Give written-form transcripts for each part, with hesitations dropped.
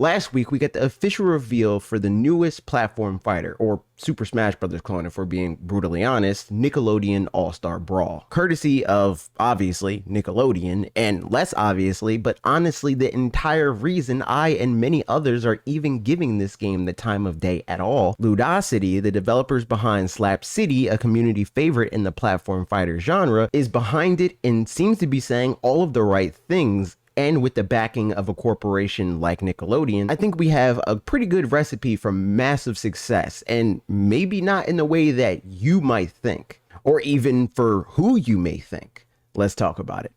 Last week, we got the official reveal for the newest platform fighter, or Super Smash Bros. Clone if we're being brutally honest, Nickelodeon All-Star Brawl. Courtesy of, obviously, Nickelodeon, and less obviously, but honestly the entire reason I and many others are even giving this game the time of day at all. Ludosity, the developers behind Slap City, a community favorite in the platform fighter genre, is behind it and seems to be saying all of the right things. And with the backing of a corporation like Nickelodeon, I think we have a pretty good recipe for massive success, and maybe not in the way that you might think, or even for who you may think. Let's talk about it.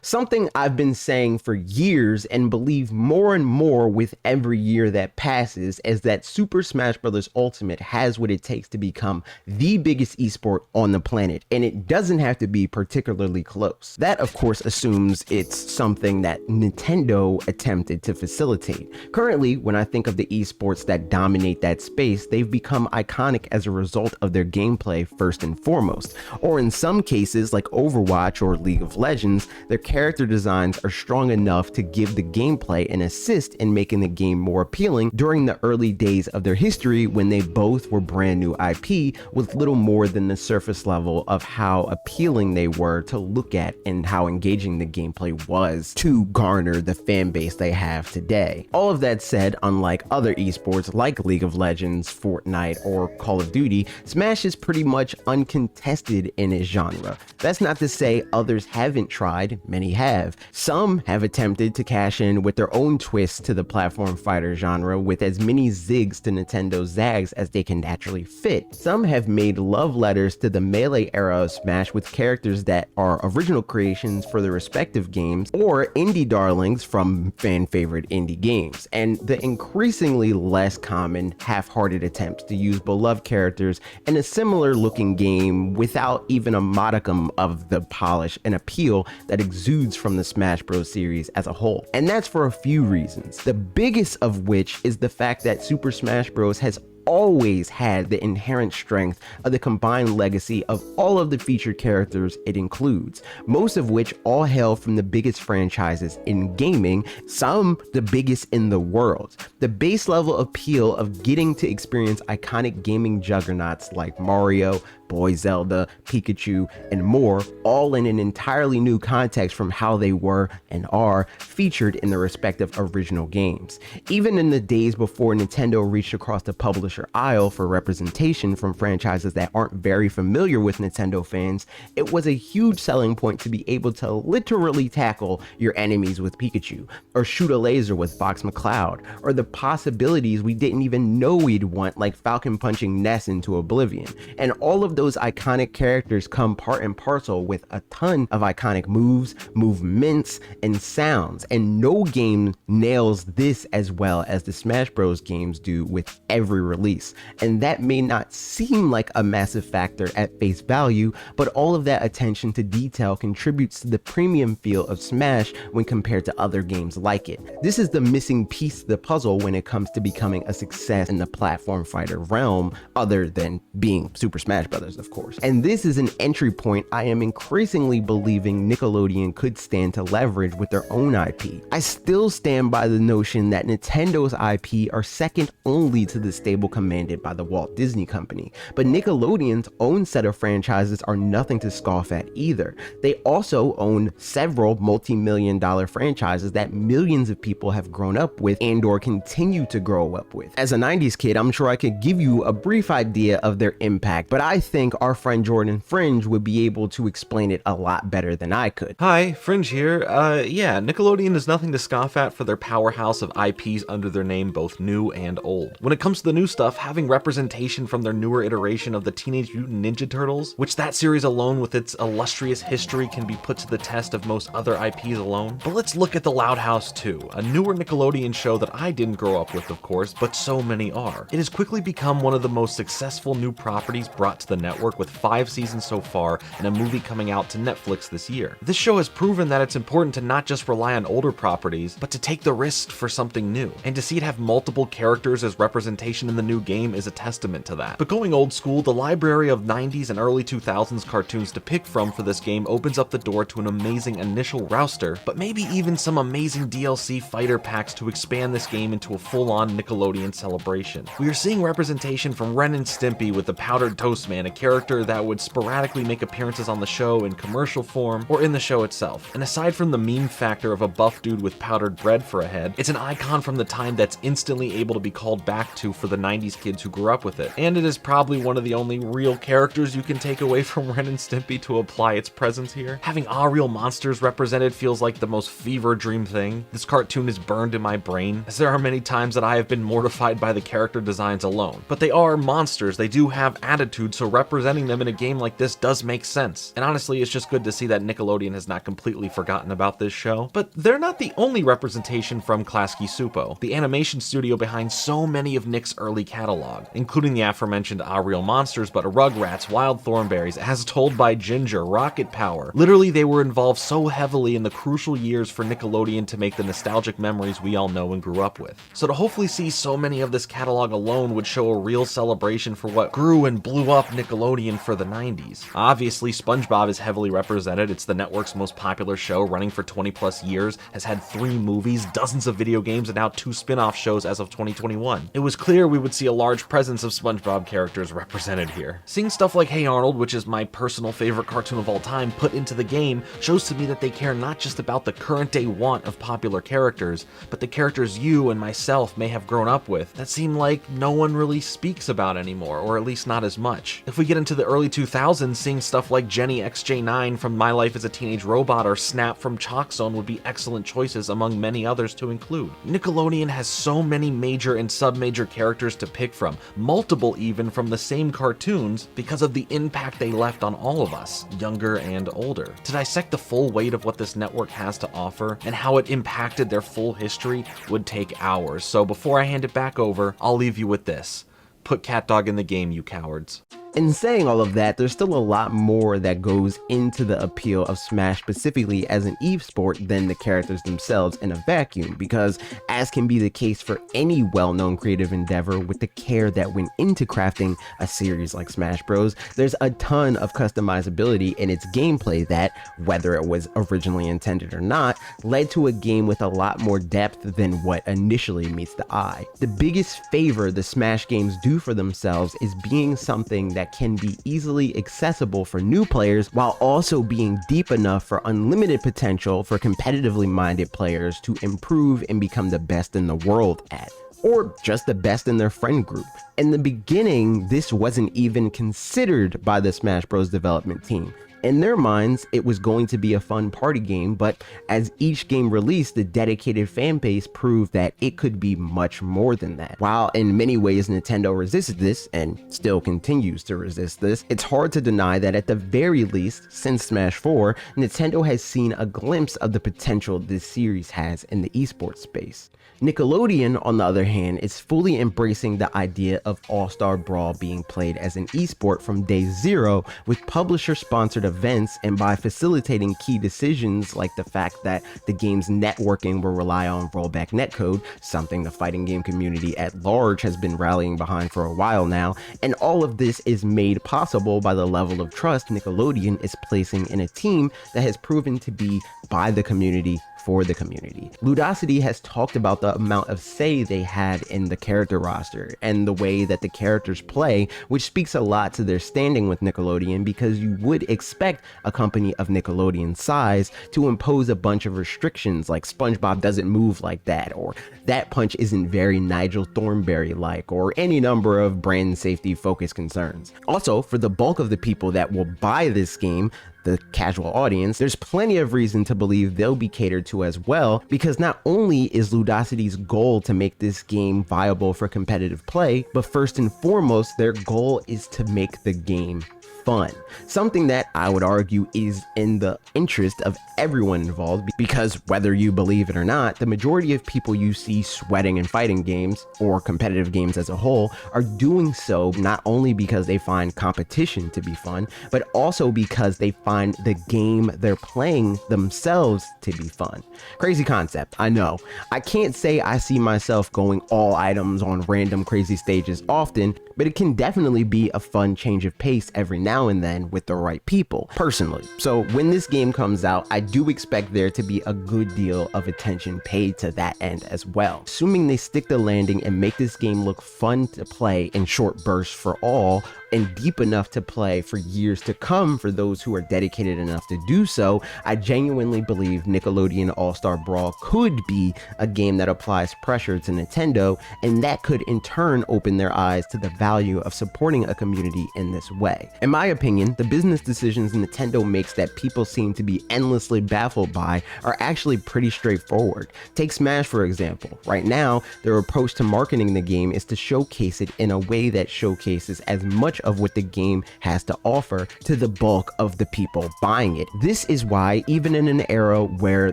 Something I've been saying for years and believe more and more with every year that passes is that Super Smash Bros. Ultimate has what it takes to become the biggest esport on the planet, and it doesn't have to be particularly close. That, of course, assumes it's something that Nintendo attempted to facilitate. Currently, when I think of the esports that dominate that space, they've become iconic as a result of their gameplay first and foremost, or in some cases like Overwatch or League of Legends, their character designs are strong enough to give the gameplay an assist in making the game more appealing during the early days of their history when they both were brand new IP with little more than the surface level of how appealing they were to look at and how engaging the gameplay was to garner the fan base they have today. All of that said, unlike other esports like League of Legends, Fortnite, or Call of Duty, Smash is pretty much uncontested in its genre. That's not to say others haven't tried, many have. Some have attempted to cash in with their own twists to the platform fighter genre with as many zigs to Nintendo's zags as they can naturally fit. Some have made love letters to the Melee era of Smash with characters that are original creations for their respective games, or indie darlings from fan favorite indie games, and the increasingly less common half-hearted attempts to use beloved characters in a similar looking game without even a modicum of the polish and appeal that exudes from the Smash Bros. Series as a whole. And that's for a few reasons, the biggest of which is the fact that Super Smash Bros. Has always had the inherent strength of the combined legacy of all of the featured characters it includes, most of which all hail from the biggest franchises in gaming, some the biggest in the world. The base level appeal of getting to experience iconic gaming juggernauts like Mario, Boy Zelda, Pikachu, and more, all in an entirely new context from how they were and are featured in their respective original games. Even in the days before Nintendo reached across the publisher aisle for representation from franchises that aren't very familiar with Nintendo fans, it was a huge selling point to be able to literally tackle your enemies with Pikachu, or shoot a laser with Fox McCloud, or the possibilities we didn't even know we'd want, like Falcon punching Ness into oblivion. And all of those iconic characters come part and parcel with a ton of iconic moves, movements, and sounds, and no game nails this as well as the Smash Bros. Games do with every release. And that may not seem like a massive factor at face value, but all of that attention to detail contributes to the premium feel of Smash when compared to other games like it. This is the missing piece of the puzzle when it comes to becoming a success in the platform fighter realm, other than being Super Smash Bros. Of course. And this is an entry point I am increasingly believing Nickelodeon could stand to leverage with their own IP. I still stand by the notion that Nintendo's IP are second only to the stable commanded by the Walt Disney Company, but Nickelodeon's own set of franchises are nothing to scoff at either. They also own several multi-million-dollar franchises that millions of people have grown up with and or continue to grow up with. As a 90s kid, I'm sure I could give you a brief idea of their impact, but I think our friend Jordan Fringe would be able to explain it a lot better than I could. Hi, Fringe here. Yeah, Nickelodeon is nothing to scoff at for their powerhouse of IPs under their name, both new and old. When it comes to the new stuff, having representation from their newer iteration of the Teenage Mutant Ninja Turtles, which that series alone with its illustrious history can be put to the test of most other IPs alone. But let's look at the Loud House 2, a newer Nickelodeon show that I didn't grow up with, of course, but so many are. It has quickly become one of the most successful new properties brought to the network network with 5 seasons so far and a movie coming out to Netflix this year. This show has proven that it's important to not just rely on older properties, but to take the risk for something new. And to see it have multiple characters as representation in the new game is a testament to that. But going old school, the library of 90s and early 2000s cartoons to pick from for this game opens up the door to an amazing initial roster, but maybe even some amazing DLC fighter packs to expand this game into a full-on Nickelodeon celebration. We are seeing representation from Ren and Stimpy with the Powdered Toast Man, a character that would sporadically make appearances on the show in commercial form or in the show itself. And aside from the meme factor of a buff dude with powdered bread for a head, it's an icon from the time that's instantly able to be called back to for the 90s kids who grew up with it. And it is probably one of the only real characters you can take away from Ren and Stimpy to apply its presence here. Having all real monsters represented feels like the most fever dream thing. This cartoon is burned in my brain, as there are many times that I have been mortified by the character designs alone. But they are monsters, they do have attitude, so representing them in a game like this does make sense. And honestly, it's just good to see that Nickelodeon has not completely forgotten about this show. But they're not the only representation from Klasky Supo, the animation studio behind so many of Nick's early catalog, including the aforementioned Ah Real Monsters, but Rugrats, Wild Thornberrys, As Told by Ginger, Rocket Power. Literally, they were involved so heavily in the crucial years for Nickelodeon to make the nostalgic memories we all know and grew up with. So to hopefully see so many of this catalog alone would show a real celebration for what grew and blew up Nickelodeon for the 90s. Obviously, SpongeBob is heavily represented. It's the network's most popular show, running for 20 plus years, has had 3 movies, dozens of video games, and now 2 spin-off shows as of 2021. It was clear we would see a large presence of SpongeBob characters represented here. Seeing stuff like Hey Arnold, which is my personal favorite cartoon of all time, put into the game shows to me that they care not just about the current day want of popular characters, but the characters you and myself may have grown up with that seem like no one really speaks about anymore, or at least not as much. If we get into the early 2000s, seeing stuff like Jenny XJ9 from My Life as a Teenage Robot or Snap from Chalk Zone would be excellent choices among many others to include. Nickelodeon has so many major and sub-major characters to pick from, multiple even from the same cartoons, because of the impact they left on all of us, younger and older. To dissect the full weight of what this network has to offer and how it impacted their full history would take hours, so before I hand it back over, I'll leave you with this. Put CatDog in the game, you cowards. In saying all of that, there's still a lot more that goes into the appeal of Smash specifically as an esport than the characters themselves in a vacuum, because as can be the case for any well-known creative endeavor with the care that went into crafting a series like Smash Bros, there's a ton of customizability in its gameplay that, whether it was originally intended or not, led to a game with a lot more depth than what initially meets the eye. The biggest favor the Smash games do for themselves is being something that can be easily accessible for new players while also being deep enough for unlimited potential for competitively minded players to improve and become the best in the world at, or just the best in their friend group. In the beginning, this wasn't even considered by the Smash Bros development team. In their minds, it was going to be a fun party game, but as each game released, the dedicated fan base proved that it could be much more than that. While in many ways Nintendo resisted this, and still continues to resist this, it's hard to deny that at the very least, since Smash 4, Nintendo has seen a glimpse of the potential this series has in the esports space. Nickelodeon, on the other hand, is fully embracing the idea of All-Star Brawl being played as an esport from day zero with publisher-sponsored events, and by facilitating key decisions like the fact that the game's networking will rely on rollback netcode, something the fighting game community at large has been rallying behind for a while now, and all of this is made possible by the level of trust Nickelodeon is placing in a team that has proven to be by the community for the community. Ludosity has talked about the amount of say they had in the character roster and the way that the characters play, which speaks a lot to their standing with Nickelodeon, because you would expect a company of Nickelodeon's size to impose a bunch of restrictions like SpongeBob doesn't move like that, or that punch isn't very Nigel Thornberry-like, or any number of brand safety focused concerns. Also, for the bulk of the people that will buy this game, the casual audience, there's plenty of reason to believe they'll be catered to as well, because not only is Ludosity's goal to make this game viable for competitive play, but first and foremost, their goal is to make the game fun. Something that I would argue is in the interest of everyone involved, because whether you believe it or not, the majority of people you see sweating in fighting games, or competitive games as a whole, are doing so not only because they find competition to be fun, but also because they find the game they're playing themselves to be fun. Crazy concept, I know. I can't say I see myself going all items on random crazy stages often, but it can definitely be a fun change of pace every now and then with the right people, personally. So when this game comes out, I do expect there to be a good deal of attention paid to that end as well. Assuming they stick the landing and make this game look fun to play in short bursts for all, and deep enough to play for years to come for those who are dedicated enough to do so, I genuinely believe Nickelodeon All-Star Brawl could be a game that applies pressure to Nintendo, and that could in turn open their eyes to the value of supporting a community in this way. In my opinion, the business decisions Nintendo makes that people seem to be endlessly baffled by are actually pretty straightforward. Take Smash for example. Right now, their approach to marketing the game is to showcase it in a way that showcases as much of what the game has to offer to the bulk of the people buying it. This is why, even in an era where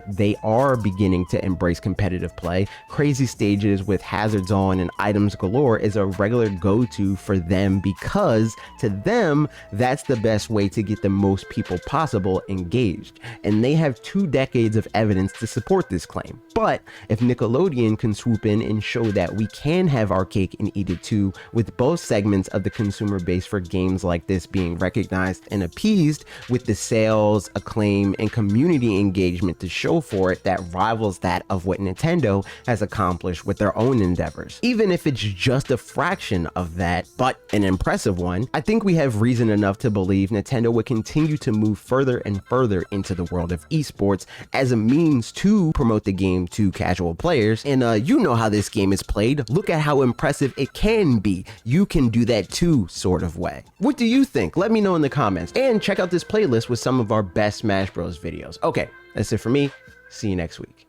they are beginning to embrace competitive play, crazy stages with hazards on and items galore is a regular go-to for them, because to them, that's the best way to get the most people possible engaged. And they have 2 decades of evidence to support this claim. But if Nickelodeon can swoop in and show that we can have our cake and eat it too, with both segments of the consumer base for games like this being recognized and appeased, with the sales, acclaim, and community engagement to show for it that rivals that of what Nintendo has accomplished with their own endeavors. Even if it's just a fraction of that, but an impressive one, I think we have reason enough to believe Nintendo would continue to move further and further into the world of esports as a means to promote the game to casual players. And you know how this game is played. Look at how impressive it can be. You can do that too, sort of way. What do you think? Let me know in the comments, and check out this playlist with some of our best Smash Bros videos. Okay, that's it for me. See you next week.